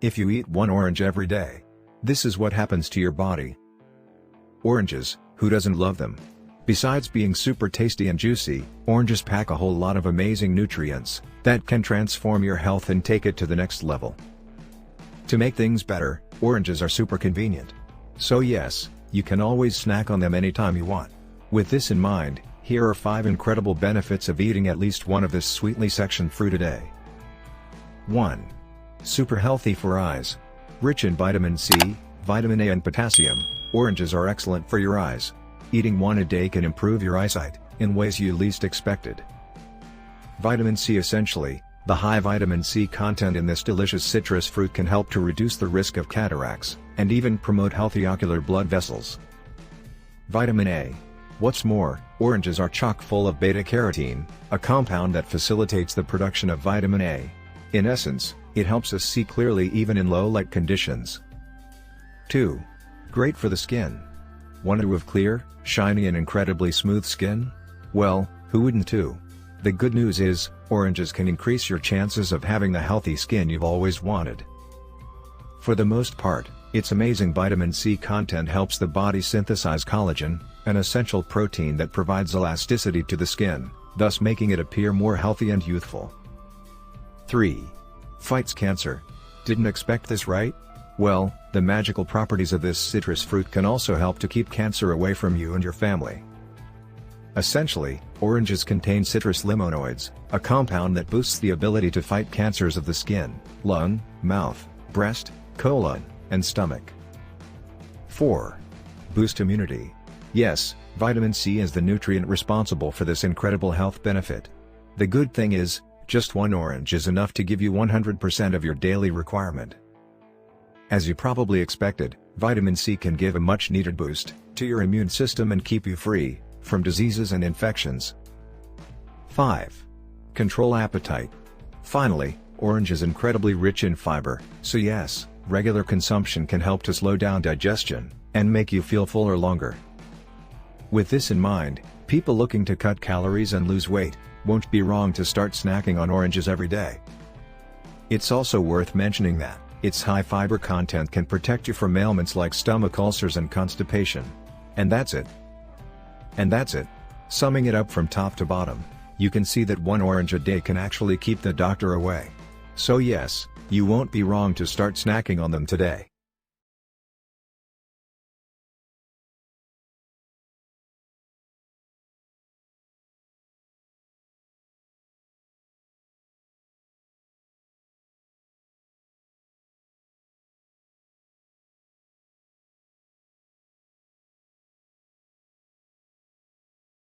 If you eat one orange every day, this is what happens to your body. Oranges, who doesn't love them? Besides being super tasty and juicy, oranges pack a whole lot of amazing nutrients that can transform your health and take it to the next level. To make things better, oranges are super convenient. So yes, you can always snack on them anytime you want. With this in mind, here are 5 incredible benefits of eating at least one of this sweetly sectioned fruit a day. 1. Super healthy for eyes. Rich in vitamin C, vitamin A and potassium, oranges are excellent for your eyes. Eating one a day can improve your eyesight in ways you least expected. Vitamin C. Essentially, the high vitamin C content in this delicious citrus fruit can help to reduce the risk of cataracts, and even promote healthy ocular blood vessels. Vitamin A. What's more, oranges are chock full of beta-carotene, a compound that facilitates the production of vitamin A. In essence, it helps us see clearly even in low light conditions. 2. Great for the skin. Want to have clear, shiny and incredibly smooth skin? Well, who wouldn't too? The good news is, oranges can increase your chances of having the healthy skin you've always wanted. For the most part, its amazing vitamin C content helps the body synthesize collagen, an essential protein that provides elasticity to the skin, thus making it appear more healthy and youthful. 3. Fights cancer. Didn't expect this, right? Well, the magical properties of this citrus fruit can also help to keep cancer away from you and your family. Essentially, oranges contain citrus limonoids, a compound that boosts the ability to fight cancers of the skin, lung, mouth, breast, colon, and stomach. 4. Boost immunity. Yes, vitamin C is the nutrient responsible for this incredible health benefit. The good thing is, just one orange is enough to give you 100% of your daily requirement. As you probably expected, vitamin C can give a much-needed boost to your immune system and keep you free from diseases and infections. 5. Control appetite. Finally, orange is incredibly rich in fiber, so yes, regular consumption can help to slow down digestion and make you feel fuller longer. With this in mind, people looking to cut calories and lose weight won't be wrong to start snacking on oranges every day. It's also worth mentioning that its high fiber content can protect you from ailments like stomach ulcers and constipation. And that's it. Summing it up from top to bottom, you can see that one orange a day can actually keep the doctor away. So yes, you won't be wrong to start snacking on them today.